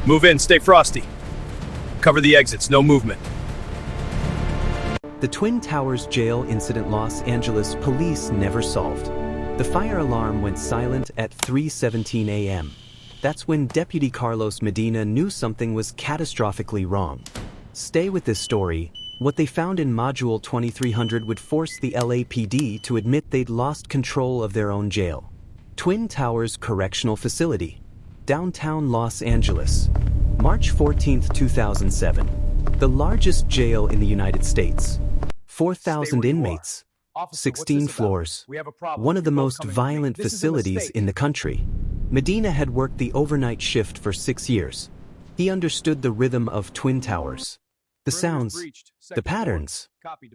Move in, stay frosty. Cover the exits, no movement. The Twin Towers jail incident Los Angeles police never solved. The fire alarm went silent at 3:17 a.m. That's when Deputy Carlos Medina knew something was catastrophically wrong. Stay with this story. What they found in Module 2300 would force the LAPD to admit they'd lost control of their own jail. Twin Towers Correctional Facility, downtown Los Angeles, March 14, 2007. The largest jail in the United States. 4,000 inmates, 16 floors, one of the most violent facilities in the country. Medina had worked the overnight shift for 6 years. He understood the rhythm of Twin Towers. The sounds, the patterns,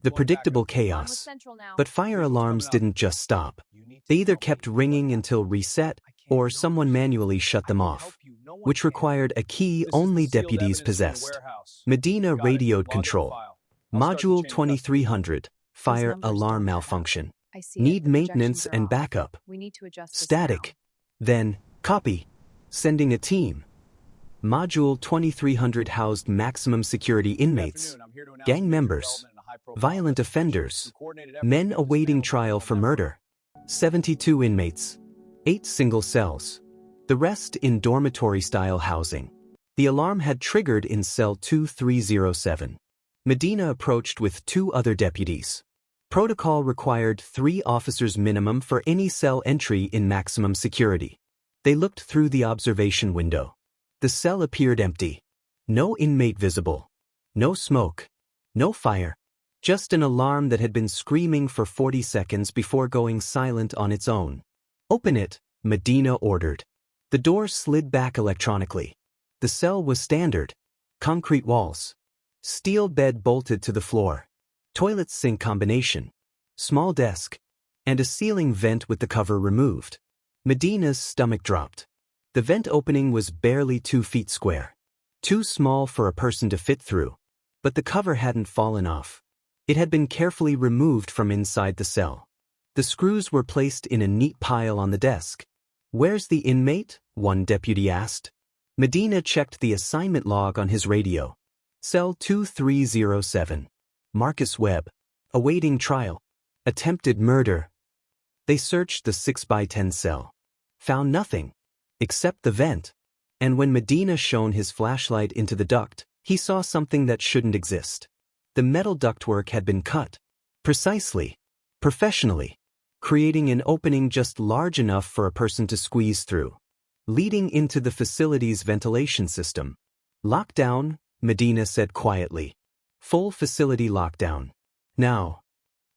the predictable chaos. But fire alarms didn't just stop. They either kept ringing until reset, or someone manually shut them off, which required a key only deputies possessed. Medina radioed control. Module 2300, fire alarm malfunction. Need maintenance and backup. Static. Then, copy. Sending a team. Module 2300 housed maximum security inmates, gang members, violent offenders, men awaiting trial for murder. 72 inmates, 8 single cells, the rest in dormitory-style housing. The alarm had triggered in cell 2307. Medina approached with 2 other deputies. Protocol required 3 officers minimum for any cell entry in maximum security. They looked through the observation window. The cell appeared empty. No inmate visible. No smoke. No fire. Just an alarm that had been screaming for 40 seconds before going silent on its own. Open it, Medina ordered. The door slid back electronically. The cell was standard. Concrete walls. Steel bed bolted to the floor. Toilet sink combination. Small desk. And a ceiling vent with the cover removed. Medina's stomach dropped. The vent opening was barely 2 feet square. Too small for a person to fit through. But the cover hadn't fallen off. It had been carefully removed from inside the cell. The screws were placed in a neat pile on the desk. "Where's the inmate?" one deputy asked. Medina checked the assignment log on his radio. Cell 2307. Marcus Webb. Awaiting trial. Attempted murder. They searched the 6x10 cell. Found nothing. Except the vent. And when Medina shone his flashlight into the duct, he saw something that shouldn't exist. The metal ductwork had been cut. Precisely. Professionally. Creating an opening just large enough for a person to squeeze through. Leading into the facility's ventilation system. Lockdown, Medina said quietly. Full facility lockdown. Now.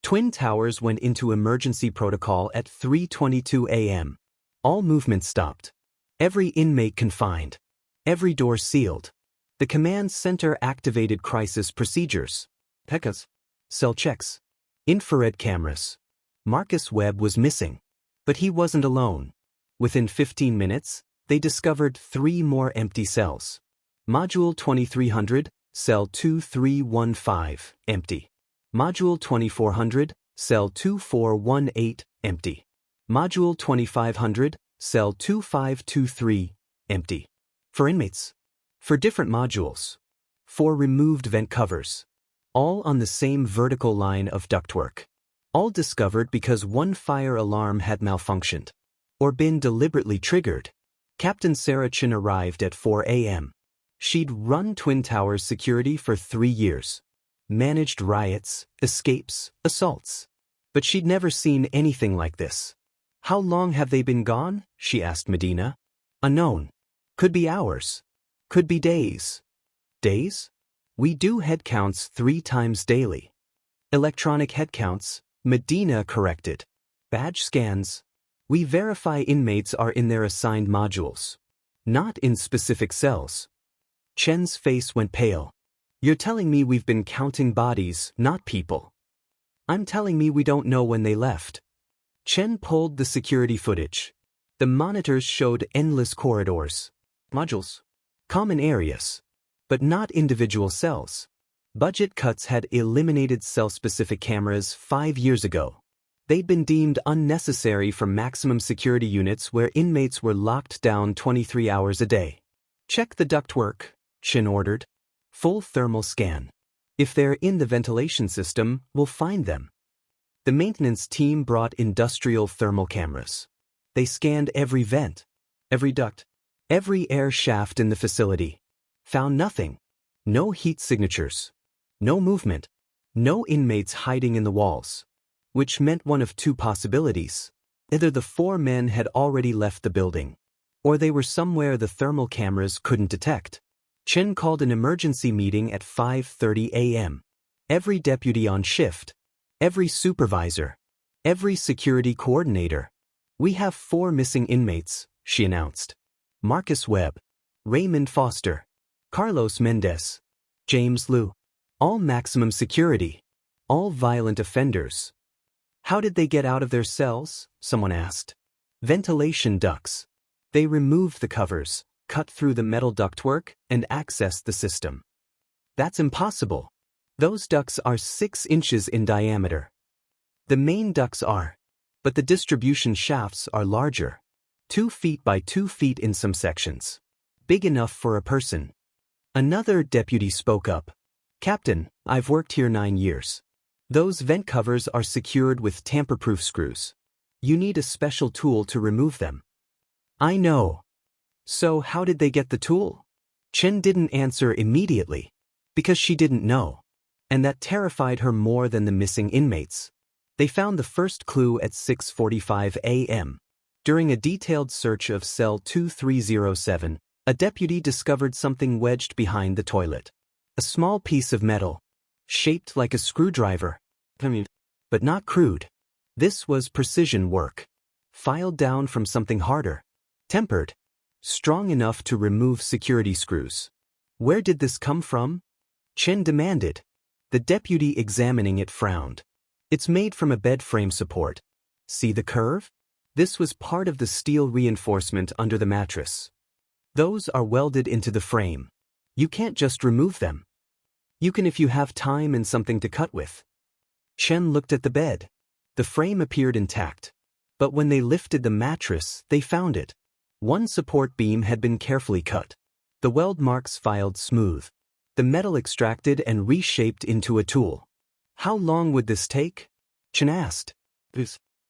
Twin Towers went into emergency protocol at 3:22 a.m. All movement stopped. Every inmate confined. Every door sealed. The command center activated crisis procedures. PECAs. Cell checks. Infrared cameras. Marcus Webb was missing. But he wasn't alone. Within 15 minutes, they discovered 3 more empty cells. Module 2300, cell 2315, empty. Module 2400, cell 2418, empty. Module 2500, cell 2523, empty. For inmates. For different modules. 4 removed vent covers. All on the same vertical line of ductwork. All discovered because one fire alarm had malfunctioned. Or been deliberately triggered. Captain Sarah Chen arrived at 4 a.m. She'd run Twin Towers security for 3 years. Managed riots, escapes, assaults. But she'd never seen anything like this. "How long have they been gone?" she asked Medina. "Unknown. Could be hours. Could be days." "Days? We do headcounts 3 times daily." "Electronic headcounts," Medina corrected. "Badge scans. We verify inmates are in their assigned modules. Not in specific cells." Chen's face went pale. "You're telling me we've been counting bodies, not people." "I'm telling me we don't know when they left." Chen pulled the security footage. The monitors showed endless corridors. Modules. Common areas. But not individual cells. Budget cuts had eliminated cell-specific cameras 5 years ago. They'd been deemed unnecessary for maximum security units where inmates were locked down 23 hours a day. Check the ductwork, Chen ordered. Full thermal scan. If they're in the ventilation system, we'll find them. The maintenance team brought industrial thermal cameras. They scanned every vent, every duct, every air shaft in the facility. Found nothing. No heat signatures. No movement. No inmates hiding in the walls. Which meant one of two possibilities. Either the 4 men had already left the building, or they were somewhere the thermal cameras couldn't detect. Chen called an emergency meeting at 5:30 a.m. Every deputy on shift, every supervisor, every security coordinator. We have 4 missing inmates, she announced. Marcus Webb, Raymond Foster, Carlos Mendez, James Liu. All maximum security. All violent offenders. How did they get out of their cells? Someone asked. Ventilation ducts. They removed the covers, cut through the metal ductwork, and accessed the system. That's impossible. Those ducts are 6 inches in diameter. The main ducts are, but the distribution shafts are larger. 2 feet by 2 feet in some sections. Big enough for a person. Another deputy spoke up. Captain, I've worked here 9 years. Those vent covers are secured with tamper-proof screws. You need a special tool to remove them. I know. So how did they get the tool? Chen didn't answer immediately, because she didn't know. And that terrified her more than the missing inmates. They found the first clue at 6:45 a.m. During a detailed search of cell 2307, a deputy discovered something wedged behind the toilet. A small piece of metal, shaped like a screwdriver. But not crude. This was precision work. Filed down from something harder. Tempered. Strong enough to remove security screws. Where did this come from? Chen demanded. The deputy examining it frowned. It's made from a bed frame support. See the curve? This was part of the steel reinforcement under the mattress. Those are welded into the frame. You can't just remove them. You can if you have time and something to cut with. Chen looked at the bed. The frame appeared intact. But when they lifted the mattress, they found it. One support beam had been carefully cut. The weld marks filed smooth. The metal extracted and reshaped into a tool. How long would this take? Chen asked.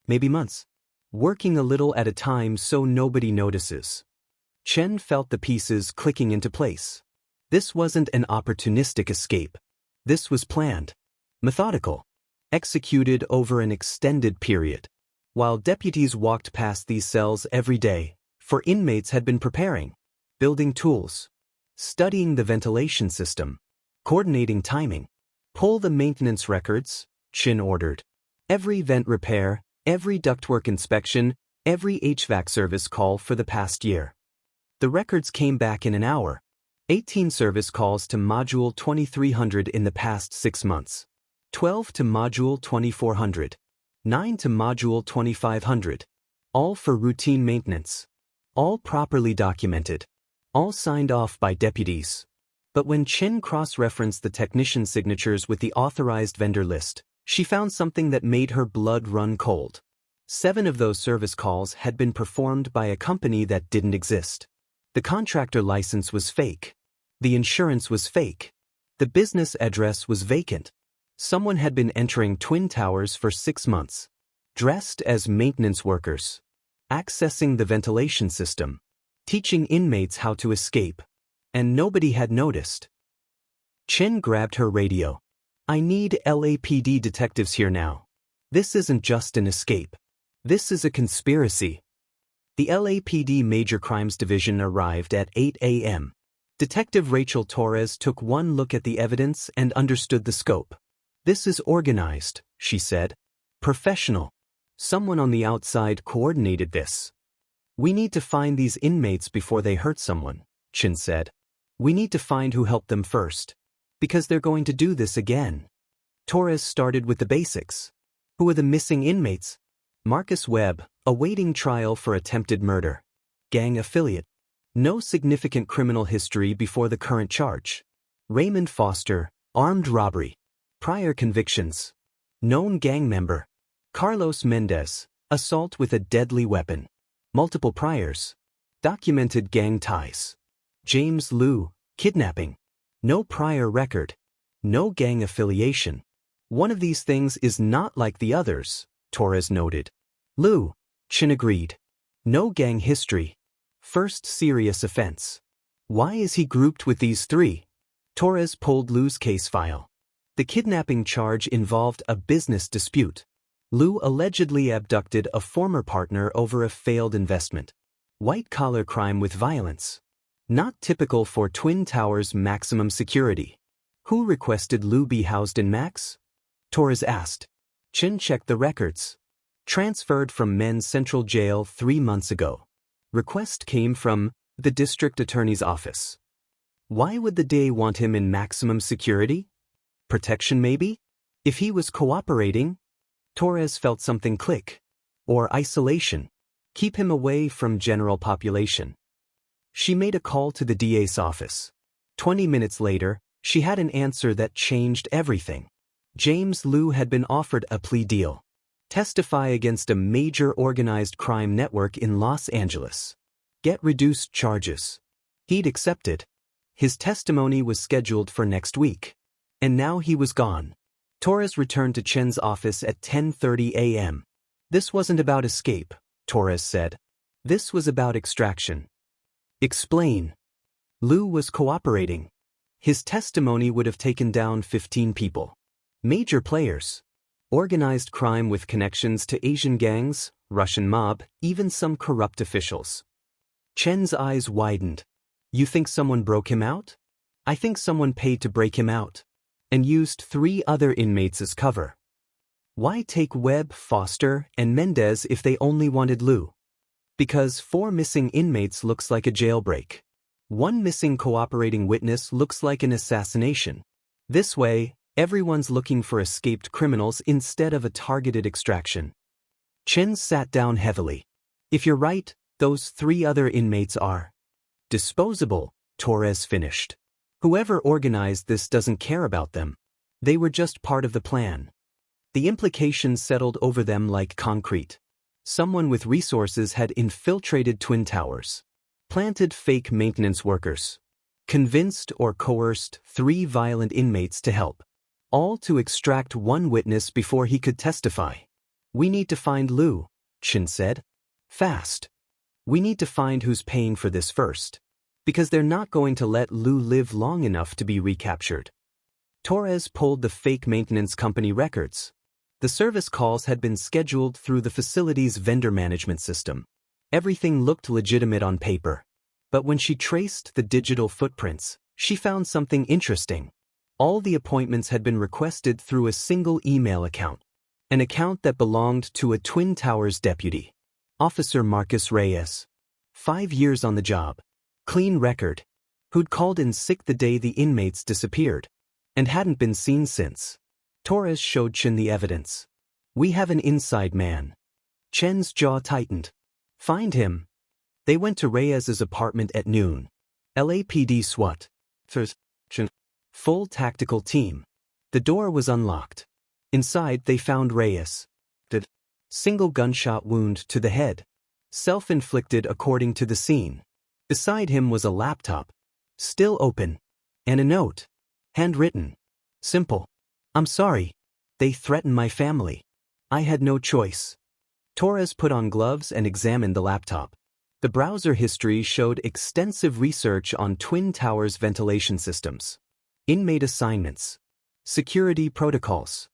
Maybe months. Working a little at a time so nobody notices. Chen felt the pieces clicking into place. This wasn't an opportunistic escape. This was planned. Methodical. Executed over an extended period. While deputies walked past these cells every day, 4 inmates had been preparing. Building tools. Studying the ventilation system. Coordinating timing. Pull the maintenance records, Chen ordered. Every vent repair, every ductwork inspection, every HVAC service call for the past year. The records came back in an hour. 18 service calls to Module 2300 in the past 6 months. 12 to Module 2400. 9 to Module 2500. All for routine maintenance. All properly documented. All signed off by deputies. But when Chen cross-referenced the technician signatures with the authorized vendor list, she found something that made her blood run cold. 7 of those service calls had been performed by a company that didn't exist. The contractor license was fake. The insurance was fake. The business address was vacant. Someone had been entering Twin Towers for 6 months. Dressed as maintenance workers. Accessing the ventilation system. Teaching inmates how to escape. And nobody had noticed. Chen grabbed her radio. I need LAPD detectives here now. This isn't just an escape. This is a conspiracy. The LAPD Major Crimes Division arrived at 8 a.m. Detective Rachel Torres took one look at the evidence and understood the scope. This is organized, she said. Professional. Someone on the outside coordinated this. We need to find these inmates before they hurt someone, Chen said. We need to find who helped them first. Because they're going to do this again. Torres started with the basics. Who are the missing inmates? Marcus Webb, awaiting trial for attempted murder. Gang affiliate. No significant criminal history before the current charge. Raymond Foster, armed robbery. Prior convictions. Known gang member. Carlos Mendez, assault with a deadly weapon. Multiple priors. Documented gang ties. James Liu, kidnapping. No prior record. No gang affiliation. One of these things is not like the others, Torres noted. Liu, Chen agreed. No gang history. First serious offense. Why is he grouped with these three? Torres pulled Liu's case file. The kidnapping charge involved a business dispute. Liu allegedly abducted a former partner over a failed investment. White-collar crime with violence. Not typical for Twin Towers maximum security. Who requested Liu be housed in Max? Torres asked. Chen checked the records. Transferred from Men's Central Jail 3 months ago. Request came from the district attorney's office. Why would the DA want him in maximum security? Protection maybe? If he was cooperating? Torres felt something click. Or isolation. Keep him away from general population. She made a call to the DA's office. 20 minutes later, she had an answer that changed everything. James Liu had been offered a plea deal. Testify against a major organized crime network in Los Angeles. Get reduced charges. He'd accepted. His testimony was scheduled for next week. And now he was gone. Torres returned to Chen's office at 10:30 a.m. This wasn't about escape, Torres said. This was about extraction. Explain. Liu was cooperating. His testimony would have taken down 15 people. Major players. Organized crime with connections to Asian gangs, Russian mob, even some corrupt officials. Chen's eyes widened. You think someone broke him out? I think someone paid to break him out. And used 3 other inmates as cover. Why take Webb, Foster, and Mendez if they only wanted Liu? Because 4 missing inmates looks like a jailbreak. 1 missing cooperating witness looks like an assassination. This way, everyone's looking for escaped criminals instead of a targeted extraction. Chen sat down heavily. If you're right, those 3 other inmates are disposable, Torres finished. Whoever organized this doesn't care about them. They were just part of the plan. The implications settled over them like concrete. Someone with resources had infiltrated Twin Towers. Planted fake maintenance workers. Convinced or coerced 3 violent inmates to help. All to extract 1 witness before he could testify. We need to find Liu, Chen said. Fast. We need to find who's paying for this first. Because they're not going to let Liu live long enough to be recaptured. Torres pulled the fake maintenance company records. The service calls had been scheduled through the facility's vendor management system. Everything looked legitimate on paper. But when she traced the digital footprints, she found something interesting. All the appointments had been requested through a single email account. An account that belonged to a Twin Towers deputy. Officer Marcus Reyes. 5 years on the job. Clean record. Who'd called in sick the day the inmates disappeared. And hadn't been seen since. Torres showed Chen the evidence. We have an inside man. Chen's jaw tightened. Find him. They went to Reyes's apartment at noon. LAPD SWAT. Full tactical team. The door was unlocked. Inside they found Reyes. Single gunshot wound to the head. Self-inflicted according to the scene. Beside him was a laptop. Still open. And a note. Handwritten. Simple. I'm sorry. They threatened my family. I had no choice. Torres put on gloves and examined the laptop. The browser history showed extensive research on Twin Towers ventilation systems. Inmate assignments. Security protocols.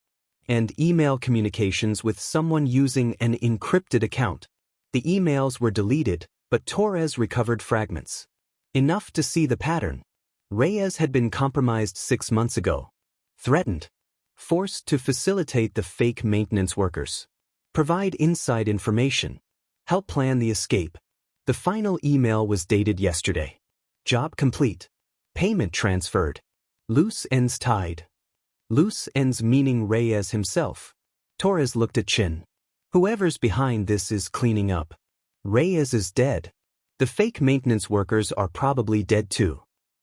And email communications with someone using an encrypted account. The emails were deleted, but Torres recovered fragments. Enough to see the pattern. Reyes had been compromised 6 months ago. Threatened. Forced to facilitate the fake maintenance workers. Provide inside information. Help plan the escape. The final email was dated yesterday. Job complete. Payment transferred. Loose ends tied. Loose ends meaning Reyes himself. Torres looked at Chen. Whoever's behind this is cleaning up. Reyes is dead. The fake maintenance workers are probably dead too.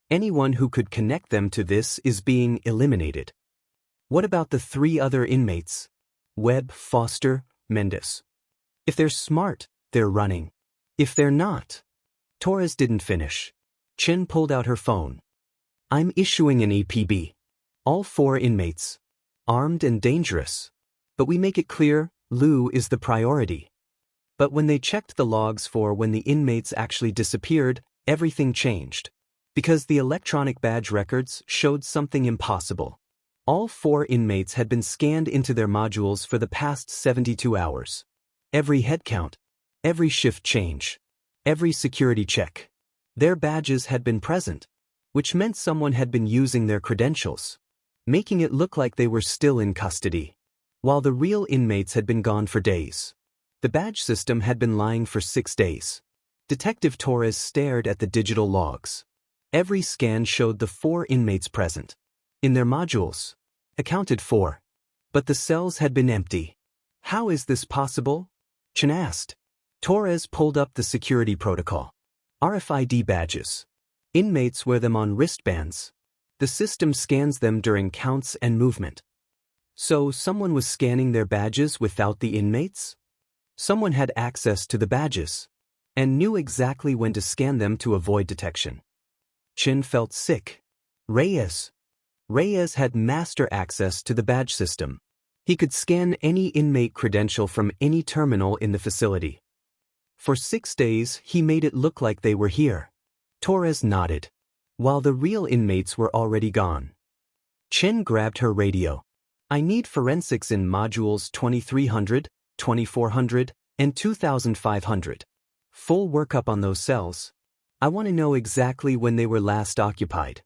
Anyone who could connect them to this is being eliminated. What about the 3 other inmates? Webb, Foster, Mendez. If they're smart, they're running. If they're not. Torres didn't finish. Chen pulled out her phone. I'm issuing an EPB. All 4 inmates. Armed and dangerous. But we make it clear, Liu is the priority. But when they checked the logs for when the inmates actually disappeared, everything changed. Because the electronic badge records showed something impossible. All 4 inmates had been scanned into their modules for the past 72 hours. Every head count, every shift change, every security check. Their badges had been present, which meant someone had been using their credentials, making it look like they were still in custody, while the real inmates had been gone for days. The badge system had been lying for 6 days. Detective Torres stared at the digital logs. Every scan showed the 4 inmates present. In their modules. Accounted for. But the cells had been empty. How is this possible? Chen asked. Torres pulled up the security protocol. RFID badges. Inmates wear them on wristbands. The system scans them during counts and movement. So someone was scanning their badges without the inmates? Someone had access to the badges and knew exactly when to scan them to avoid detection. Chen felt sick. Reyes had master access to the badge system. He could scan any inmate credential from any terminal in the facility. For 6 days, he made it look like they were here. Torres nodded, while the real inmates were already gone. Chen grabbed her radio. I need forensics in modules 2300, 2400, and 2500. Full workup on those cells. I want to know exactly when they were last occupied.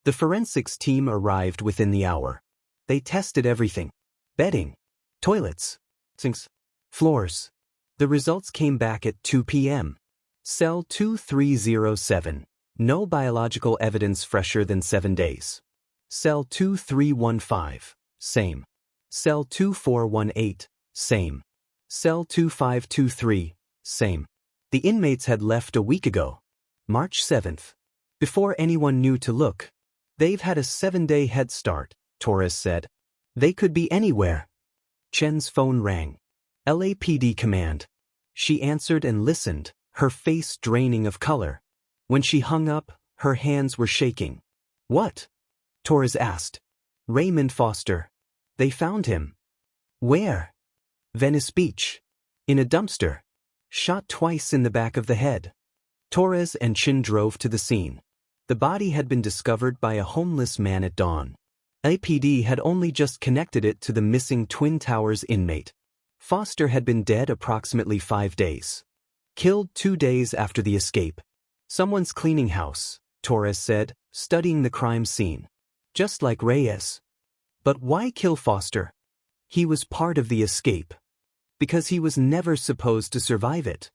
The forensics team arrived within the hour. They tested everything. Bedding, toilets, sinks, floors. The results came back at 2 p.m. Cell 2307. No biological evidence fresher than 7 days. Cell 2315. Same. Cell 2418. Same. Cell 2523. Same. The inmates had left a week ago. March 7th. Before anyone knew to look. They've had a 7-day head start, Torres said. They could be anywhere. Chen's phone rang. LAPD command. She answered and listened, her face draining of color. When she hung up, her hands were shaking. What? Torres asked. Raymond Foster. They found him. Where? Venice Beach. In a dumpster. Shot twice in the back of the head. Torres and Chen drove to the scene. The body had been discovered by a homeless man at dawn. LAPD had only just connected it to the missing Twin Towers inmate. Foster had been dead approximately 5 days. Killed 2 days after the escape. Someone's cleaning house, Torres said, studying the crime scene. Just like Reyes. But why kill Foster? He was part of the escape. Because he was never supposed to survive it.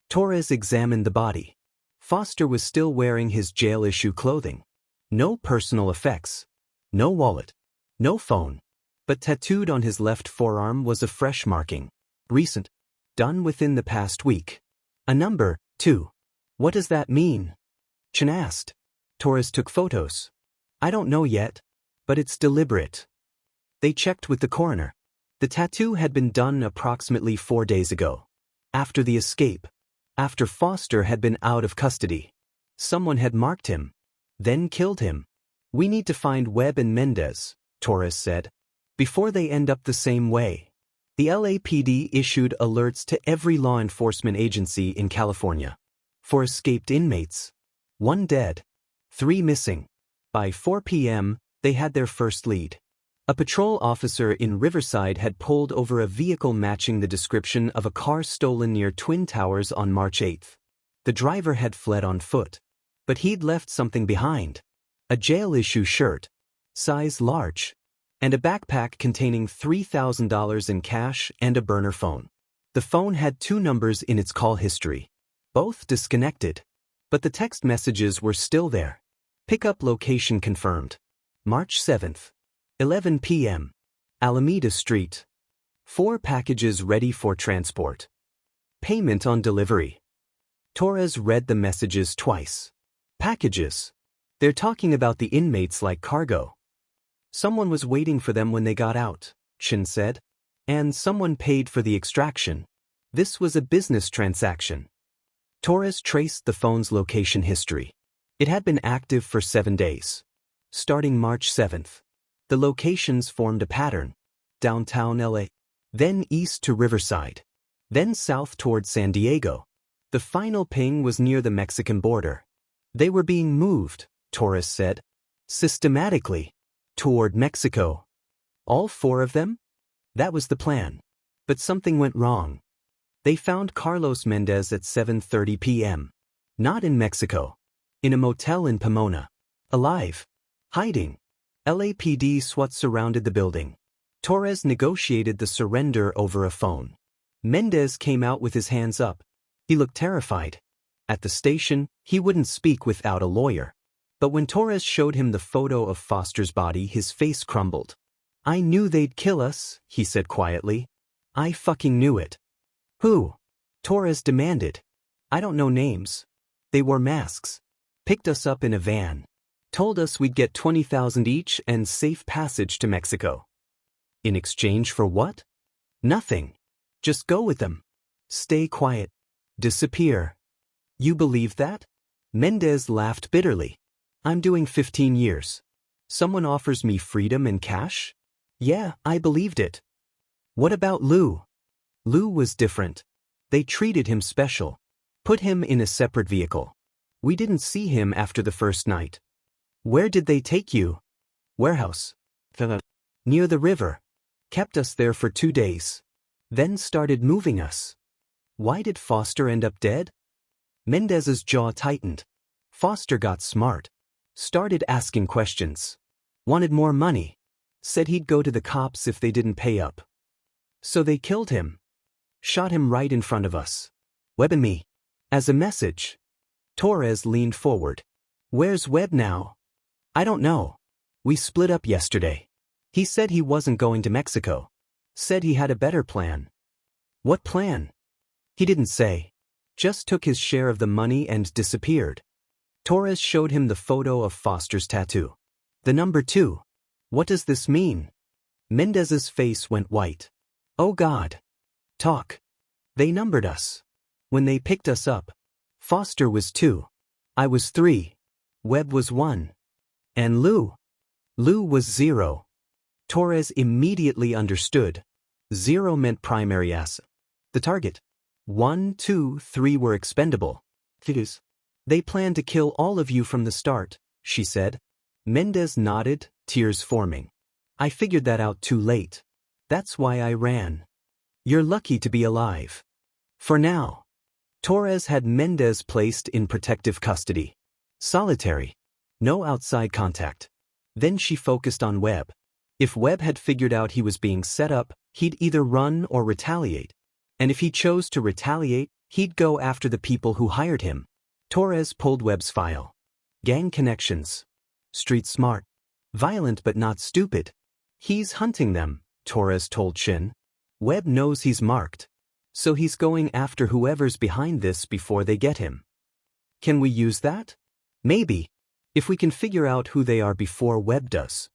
Torres examined the body. Foster was still wearing his jail-issue clothing. No personal effects. No wallet. No phone. But tattooed on his left forearm was a fresh marking. Recent. Done within the past week. A number, too. What does that mean? Chen asked. Torres took photos. I don't know yet. But it's deliberate. They checked with the coroner. The tattoo had been done approximately 4 days ago. After the escape. After Foster had been out of custody. Someone had marked him. Then killed him. We need to find Webb and Mendez, Torres said. Before they end up the same way. The LAPD issued alerts to every law enforcement agency in California. For escaped inmates. 1 dead. 3 missing. By 4 p.m., they had their first lead. A patrol officer in Riverside had pulled over a vehicle matching the description of a car stolen near Twin Towers on March 8th. The driver had fled on foot. But he'd left something behind. A jail-issue shirt. Size large. And a backpack containing $3,000 in cash and a burner phone. The phone had 2 numbers in its call history. Both disconnected. But the text messages were still there. Pickup location confirmed. March 7th. 11 p.m. Alameda Street. 4 packages ready for transport. Payment on delivery. Torres read the messages twice. Packages. They're talking about the inmates like cargo. Someone was waiting for them when they got out, Chen said. And someone paid for the extraction. This was a business transaction. Torres traced the phone's location history. It had been active for 7 days. Starting March 7th. The locations formed a pattern. Downtown LA. Then east to Riverside. Then south toward San Diego. The final ping was near the Mexican border. They were being moved, Torres said. Systematically. Toward Mexico. All 4 of them? That was the plan. But something went wrong. They found Carlos Mendez at 7:30 p.m. Not in Mexico. In a motel in Pomona. Alive. Hiding. LAPD SWAT surrounded the building. Torres negotiated the surrender over a phone. Mendez came out with his hands up. He looked terrified. At the station, he wouldn't speak without a lawyer. But when Torres showed him the photo of Foster's body, his face crumbled. "I knew they'd kill us," he said quietly. "I fucking knew it." "Who?" Torres demanded. "I don't know names. They wore masks. Picked us up in a van. Told us we'd get $20,000 each and safe passage to Mexico." "In exchange for what?" "Nothing. Just go with them. Stay quiet. Disappear." "You believe that?" Mendez laughed bitterly. "I'm doing 15 years. Someone offers me freedom and cash? Yeah, I believed it." "What about Liu?" "Liu was different. They treated him special. Put him in a separate vehicle. We didn't see him after the first night." "Where did they take you?" "Warehouse. Near the river. Kept us there for 2 days. Then started moving us." "Why did Foster end up dead?" Mendez's jaw tightened. Foster got smart. Started asking questions. Wanted more money. Said he'd go to the cops if they didn't pay up. So they killed him. Shot him right in front of us. Webb and me. As a message. Torres leaned forward. "Where's Webb now?" "I don't know. We split up yesterday. He said he wasn't going to Mexico. Said he had a better plan." "What plan?" "He didn't say. Just took his share of the money and disappeared." Torres showed him the photo of Foster's tattoo. "The number 2. What does this mean?" Mendez's face went white. "Oh God. Talk." "They numbered us. When they picked us up, Foster was 2. I was 3. Webb was 1. And Liu? Liu was 0. Torres immediately understood. 0 meant primary asset. The target. 1, 2, 3 were expendable. "They planned to kill all of you from the start," she said. Mendez nodded, tears forming. "I figured that out too late. That's why I ran. You're lucky to be alive. For now." Torres had Mendez placed in protective custody. Solitary. No outside contact. Then she focused on Webb. If Webb had figured out he was being set up, he'd either run or retaliate. And if he chose to retaliate, he'd go after the people who hired him. Torres pulled Webb's file. Gang connections. Street smart. Violent but not stupid. He's hunting them, Torres told Chen. Webb knows he's marked. So he's going after whoever's behind this before they get him. Can we use that? Maybe. If we can figure out who they are before Webb does.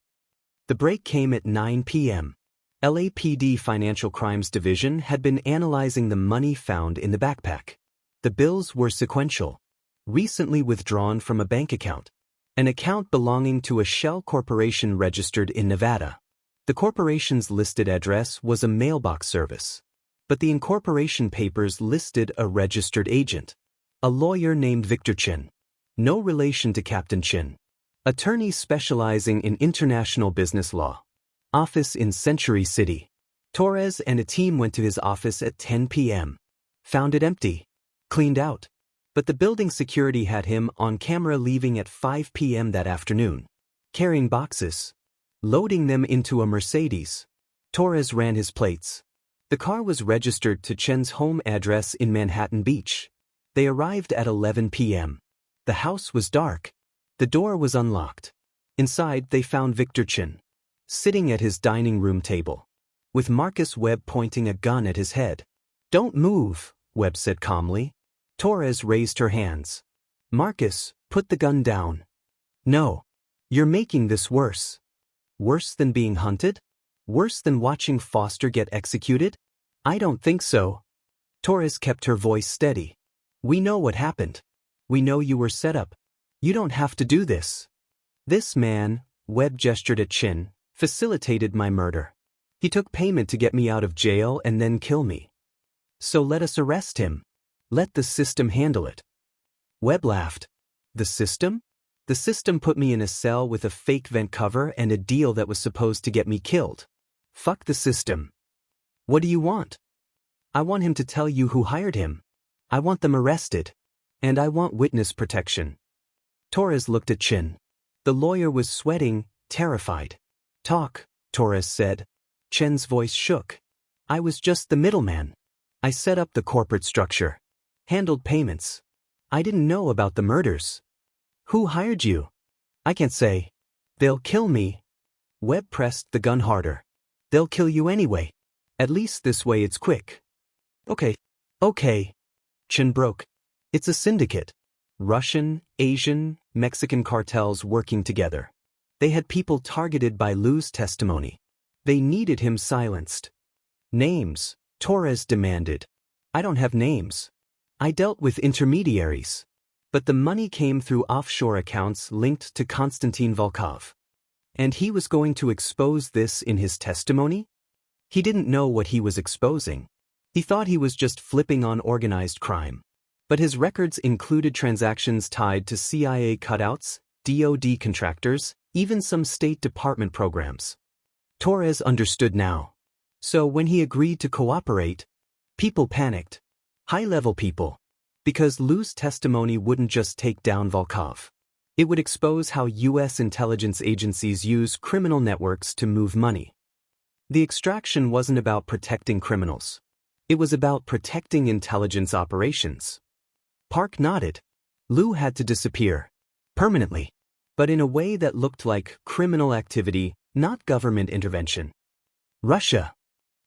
The break came at 9 p.m. LAPD Financial Crimes Division had been analyzing the money found in the backpack. The bills were sequential. Recently withdrawn from a bank account. An account belonging to a shell corporation registered in Nevada. The corporation's listed address was a mailbox service. But the incorporation papers listed a registered agent. A lawyer named Victor Chen. No relation to Captain Chen. Attorney specializing in international business law. Office in Century City. Torres and a team went to his office at 10 p.m. Found it empty. Cleaned out. But the building security had him on camera leaving at 5 p.m. that afternoon. Carrying boxes. Loading them into a Mercedes. Torres ran his plates. The car was registered to Chen's home address in Manhattan Beach. They arrived at 11 p.m. The house was dark. The door was unlocked. Inside, they found Victor Chen, sitting at his dining room table, with Marcus Webb pointing a gun at his head. "Don't move," Webb said calmly. Torres raised her hands. "Marcus, put the gun down." "No. You're making this worse." "Worse than being hunted? Worse than watching Foster get executed?" "I don't think so." Torres kept her voice steady. "We know what happened. We know you were set up. You don't have to do this. This man, Webb gestured at Chen, facilitated my murder. He took payment to get me out of jail and then kill me. So let us arrest him. Let the system handle it. Webb laughed. The system? The system put me in a cell with a fake vent cover and a deal that was supposed to get me killed. Fuck the system. What do you want? I want him to tell you who hired him. I want them arrested. And I want witness protection. Torres looked at Chen. The lawyer was sweating, terrified. Talk, Torres said. Chen's voice shook. I was just the middleman. I set up the corporate structure. Handled payments. I didn't know about the murders. Who hired you? I can't say. They'll kill me. Webb pressed the gun harder. They'll kill you anyway. At least this way it's quick. Okay. Chen broke. It's a syndicate. Russian, Asian, Mexican cartels working together. They had people targeted by Liu's testimony. They needed him silenced. Names, Torres demanded. I don't have names. I dealt with intermediaries. But the money came through offshore accounts linked to Konstantin Volkov. And he was going to expose this in his testimony? He didn't know what he was exposing. He thought he was just flipping on organized crime. But his records included transactions tied to CIA cutouts, DoD contractors, even some State Department programs. Torres understood now. So when he agreed to cooperate, people panicked. High-level people. Because Liu's testimony wouldn't just take down Volkov. It would expose how U.S. intelligence agencies use criminal networks to move money. The extraction wasn't about protecting criminals. It was about protecting intelligence operations. Park nodded. Liu had to disappear. Permanently. But in a way that looked like criminal activity, not government intervention. Russia.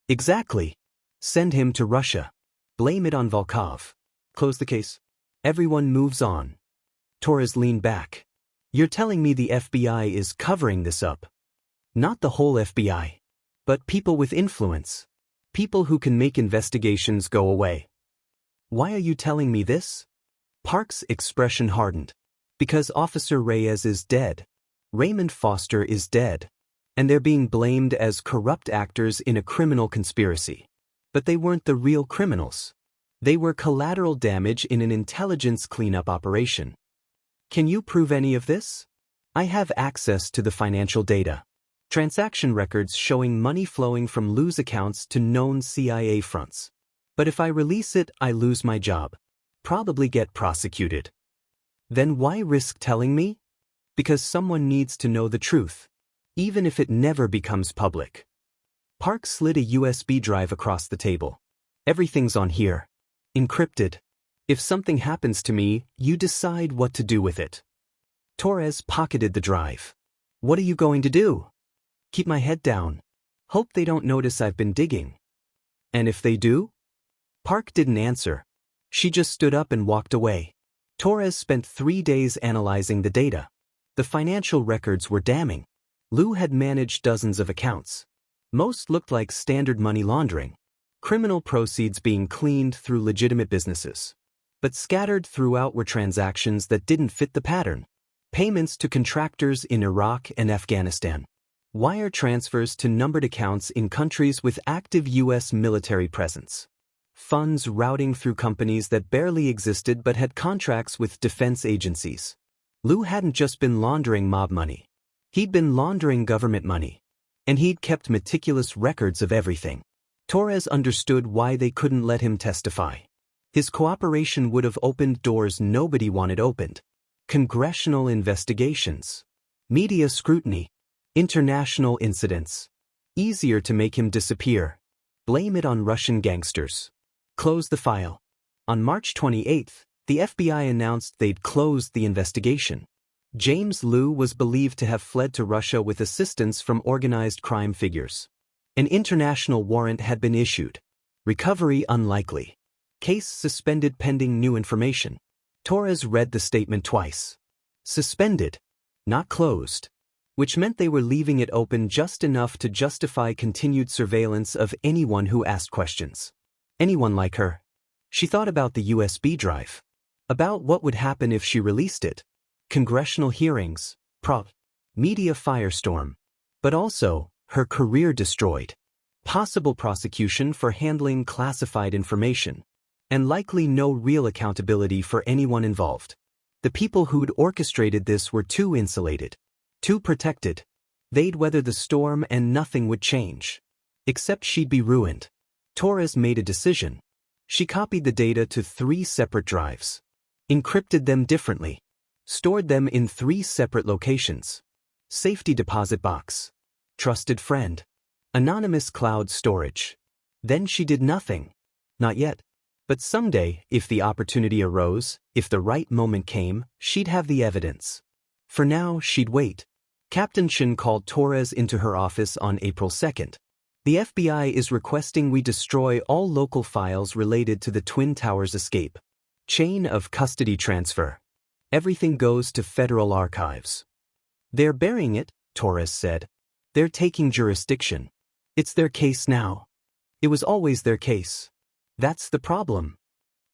Exactly. Send him to Russia. Blame it on Volkov. Close the case. Everyone moves on. Torres leaned back. You're telling me the FBI is covering this up? Not the whole FBI. But people with influence. People who can make investigations go away. Why are you telling me this? Park's expression hardened. Because Officer Reyes is dead. Raymond Foster is dead. And they're being blamed as corrupt actors in a criminal conspiracy. But they weren't the real criminals. They were collateral damage in an intelligence cleanup operation. Can you prove any of this? I have access to the financial data. Transaction records showing money flowing from Liu's accounts to known CIA fronts. But if I release it, I lose my job. Probably get prosecuted. Then why risk telling me? Because someone needs to know the truth. Even if it never becomes public. Park slid a USB drive across the table. Everything's on here. Encrypted. If something happens to me, you decide what to do with it. Torres pocketed the drive. What are you going to do? Keep my head down. Hope they don't notice I've been digging. And if they do? Park didn't answer. She just stood up and walked away. Torres spent 3 days analyzing the data. The financial records were damning. Liu had managed dozens of accounts. Most looked like standard money laundering. Criminal proceeds being cleaned through legitimate businesses. But scattered throughout were transactions that didn't fit the pattern. Payments to contractors in Iraq and Afghanistan. Wire transfers to numbered accounts in countries with active U.S. military presence. Funds routing through companies that barely existed but had contracts with defense agencies. Liu hadn't just been laundering mob money. He'd been laundering government money. And he'd kept meticulous records of everything. Torres understood why they couldn't let him testify. His cooperation would have opened doors nobody wanted opened. Congressional investigations. Media scrutiny. International incidents. Easier to make him disappear. Blame it on Russian gangsters. Close the file. On March 28th, the FBI announced they'd closed the investigation. James Liu was believed to have fled to Russia with assistance from organized crime figures. An international warrant had been issued. Recovery unlikely. Case suspended pending new information. Torres read the statement twice. Suspended, not closed. Which meant they were leaving it open just enough to justify continued surveillance of anyone who asked questions. Anyone like her. She thought about the USB drive. About what would happen if she released it. congressional hearings, media firestorm. But also, her career destroyed. Possible prosecution for handling classified information. And likely no real accountability for anyone involved. The people who'd orchestrated this were too insulated. Too protected. They'd weather the storm and nothing would change. Except she'd be ruined. Torres made a decision. She copied the data to 3 separate drives. Encrypted them differently. Stored them in 3 separate locations. Safety deposit box. Trusted friend. Anonymous cloud storage. Then she did nothing. Not yet. But someday, if the opportunity arose, if the right moment came, she'd have the evidence. For now, she'd wait. Captain Chen called Torres into her office on April 2nd. The FBI is requesting we destroy all local files related to the Twin Towers escape. Chain of custody transfer. Everything goes to federal archives. They're burying it, Torres said. They're taking jurisdiction. It's their case now. It was always their case. That's the problem.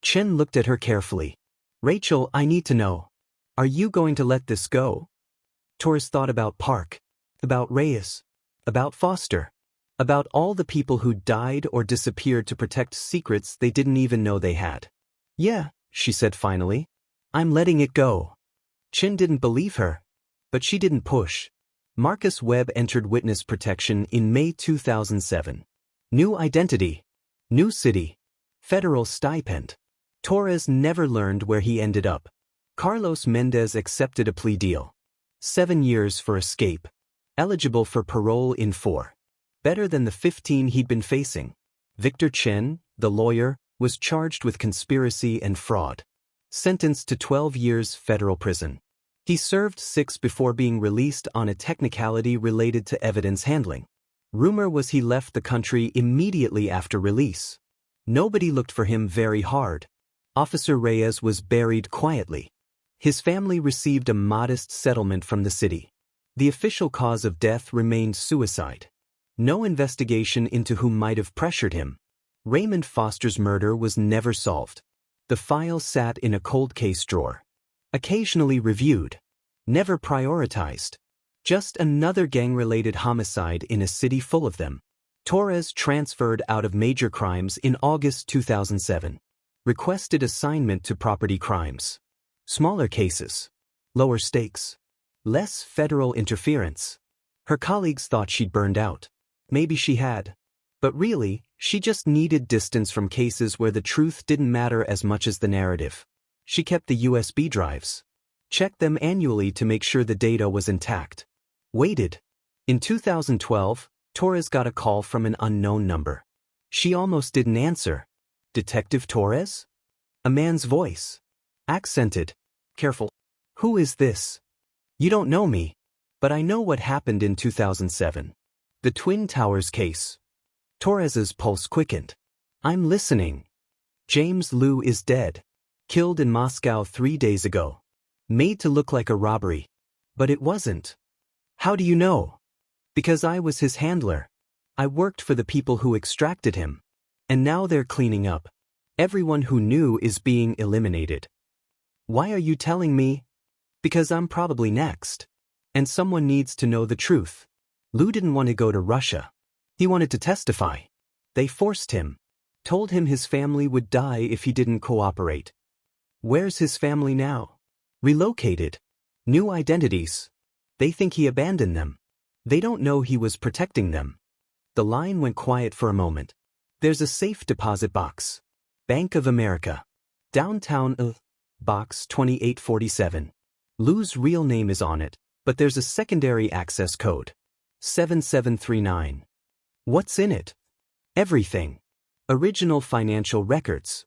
Chen looked at her carefully. Rachel, I need to know. Are you going to let this go? Torres thought about Park. About Reyes. About Foster. About all the people who died or disappeared to protect secrets they didn't even know they had. Yeah, she said finally. I'm letting it go. Chen didn't believe her. But she didn't push. Marcus Webb entered witness protection in May 2007. New identity. New city. Federal stipend. Torres never learned where he ended up. Carlos Mendez accepted a plea deal. 7 years for escape. Eligible for parole in 4. Better than the 15 he'd been facing. Victor Chen, the lawyer, was charged with conspiracy and fraud. Sentenced to 12 years federal prison. He served 6 before being released on a technicality related to evidence handling. Rumor was he left the country immediately after release. Nobody looked for him very hard. Officer Reyes was buried quietly. His family received a modest settlement from the city. The official cause of death remained suicide. No investigation into who might have pressured him. Raymond Foster's murder was never solved. The file sat in a cold case drawer. Occasionally reviewed. Never prioritized. Just another gang-related homicide in a city full of them. Torres transferred out of major crimes in August 2007. Requested assignment to property crimes. Smaller cases. Lower stakes. Less federal interference. Her colleagues thought she'd burned out. Maybe she had. But really, she just needed distance from cases where the truth didn't matter as much as the narrative. She kept the USB drives. Checked them annually to make sure the data was intact. Waited. In 2012, Torres got a call from an unknown number. She almost didn't answer. Detective Torres? A man's voice. Accented. Careful. Who is this? You don't know me. But I know what happened in 2007. The Twin Towers case. Torres's pulse quickened. I'm listening. James Liu is dead. Killed in Moscow 3 days ago. Made to look like a robbery. But it wasn't. How do you know? Because I was his handler. I worked for the people who extracted him. And now they're cleaning up. Everyone who knew is being eliminated. Why are you telling me? Because I'm probably next. And someone needs to know the truth. Liu didn't want to go to Russia. He wanted to testify. They forced him. Told him his family would die if he didn't cooperate. Where's his family now? Relocated. New identities. They think he abandoned them. They don't know he was protecting them. The line went quiet for a moment. There's a safe deposit box. Bank of America. Downtown, Box 2847. Liu's real name is on it, but there's a secondary access code. 7739. What's in it? Everything. Original financial records.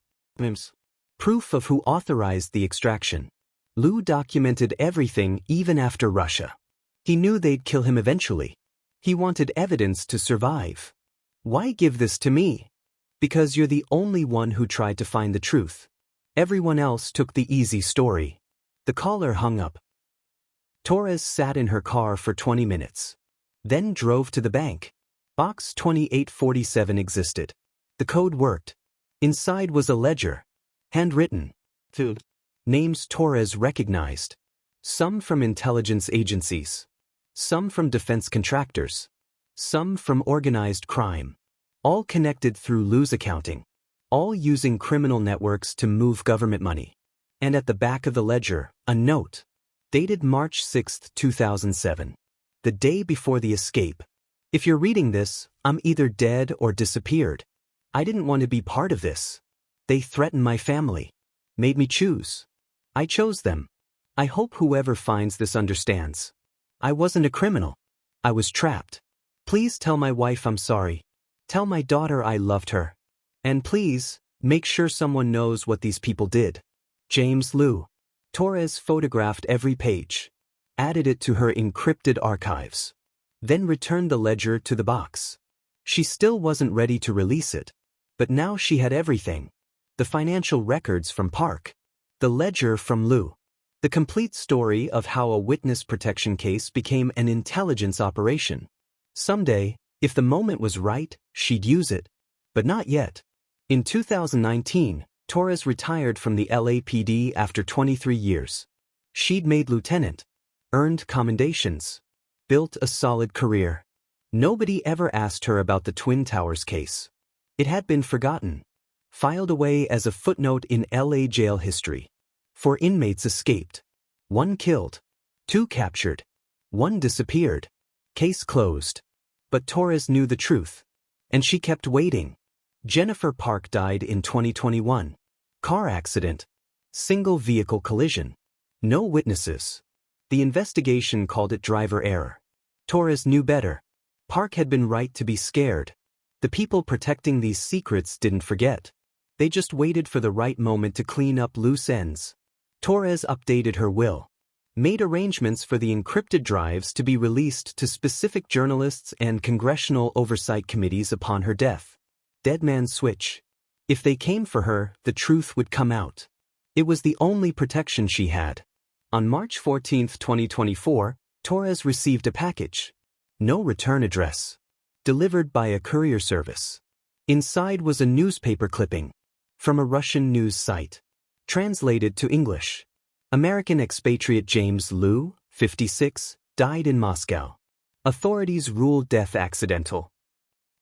Proof of who authorized the extraction. Liu documented everything even after Russia. He knew they'd kill him eventually. He wanted evidence to survive. Why give this to me? Because you're the only one who tried to find the truth. Everyone else took the easy story. The caller hung up. Torres sat in her car for 20 minutes. Then drove to the bank. Box 2847 existed. The code worked. Inside was a ledger. Handwritten. Names Torres recognized. Some from intelligence agencies. Some from defense contractors. Some from organized crime. All connected through Liu's accounting. All using criminal networks to move government money. And at the back of the ledger, a note. Dated March 6, 2007. The day before the escape. If you're reading this, I'm either dead or disappeared. I didn't want to be part of this. They threatened my family. Made me choose. I chose them. I hope whoever finds this understands. I wasn't a criminal. I was trapped. Please tell my wife I'm sorry. Tell my daughter I loved her. And please, make sure someone knows what these people did. James Liu. Torres photographed every page. Added it to her encrypted archives. Then returned the ledger to the box. She still wasn't ready to release it. But now she had everything. The financial records from Park. The ledger from Liu. The complete story of how a witness protection case became an intelligence operation. Someday, if the moment was right, she'd use it. But not yet. In 2019, Torres retired from the LAPD after 23 years. She'd made lieutenant. Earned commendations. Built a solid career. Nobody ever asked her about the Twin Towers case. It had been forgotten. Filed away as a footnote in LA jail history. 4 inmates escaped. 1 killed. 2 captured. 1 disappeared. Case closed. But Torres knew the truth. And she kept waiting. Jennifer Park died in 2021. Car accident. Single vehicle collision. No witnesses. The investigation called it driver error. Torres knew better. Park had been right to be scared. The people protecting these secrets didn't forget. They just waited for the right moment to clean up loose ends. Torres updated her will. Made arrangements for the encrypted drives to be released to specific journalists and congressional oversight committees upon her death. Dead man's switch. If they came for her, the truth would come out. It was the only protection she had. On March 14, 2024, Torres received a package. No return address. Delivered by a courier service. Inside was a newspaper clipping. From a Russian news site. Translated to English. American expatriate James Liu, 56, died in Moscow. Authorities ruled death accidental.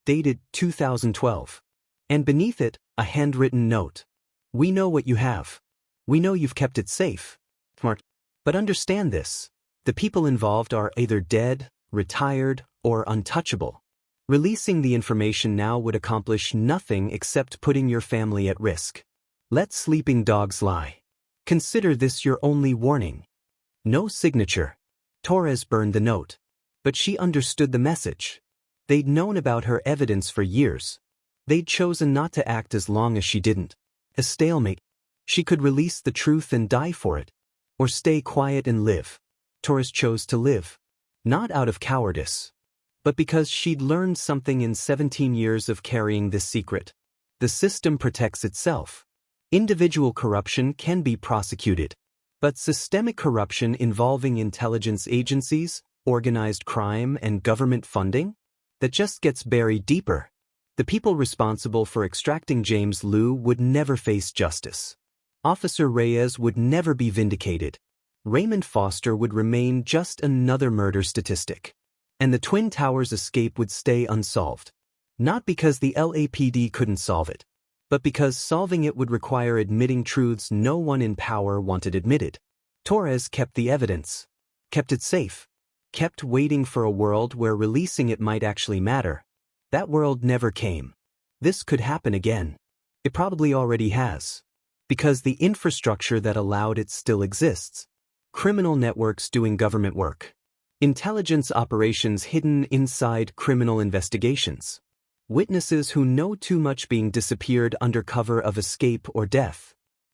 Dated 2012. And beneath it, a handwritten note. We know what you have. We know you've kept it safe. Smart. But understand this. The people involved are either dead, retired, or untouchable. Releasing the information now would accomplish nothing except putting your family at risk. Let sleeping dogs lie. Consider this your only warning. No signature. Torres burned the note. But she understood the message. They'd known about her evidence for years. They'd chosen not to act as long as she didn't. A stalemate. She could release the truth and die for it. Or stay quiet and live. Torres chose to live. Not out of cowardice. But because she'd learned something in 17 years of carrying this secret. The system protects itself. Individual corruption can be prosecuted. But systemic corruption involving intelligence agencies, organized crime, and government funding? That just gets buried deeper. The people responsible for extracting James Liu would never face justice. Officer Reyes would never be vindicated. Raymond Foster would remain just another murder statistic. And the Twin Towers escape would stay unsolved. Not because the LAPD couldn't solve it, but because solving it would require admitting truths no one in power wanted admitted. Torres kept the evidence. Kept it safe. Kept waiting for a world where releasing it might actually matter. That world never came. This could happen again. It probably already has. Because the infrastructure that allowed it still exists. Criminal networks doing government work. Intelligence operations hidden inside criminal investigations. Witnesses who know too much being disappeared under cover of escape or death.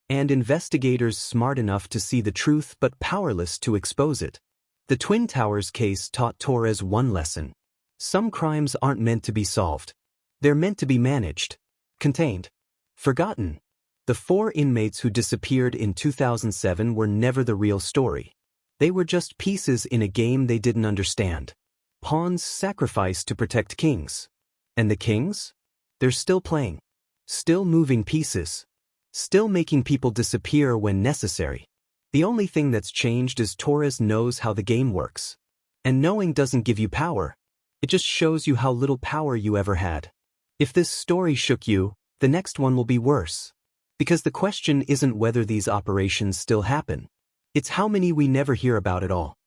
And investigators smart enough to see the truth but powerless to expose it. The Twin Towers case taught Torres one lesson. Some crimes aren't meant to be solved. They're meant to be managed. Contained. Forgotten. The 4 inmates who disappeared in 2007 were never the real story. They were just pieces in a game they didn't understand. Pawns sacrificed to protect kings. And the kings? They're still playing. Still moving pieces. Still making people disappear when necessary. The only thing that's changed is Torres knows how the game works. And knowing doesn't give you power. It just shows you how little power you ever had. If this story shook you, the next one will be worse. Because the question isn't whether these operations still happen. It's how many we never hear about at all.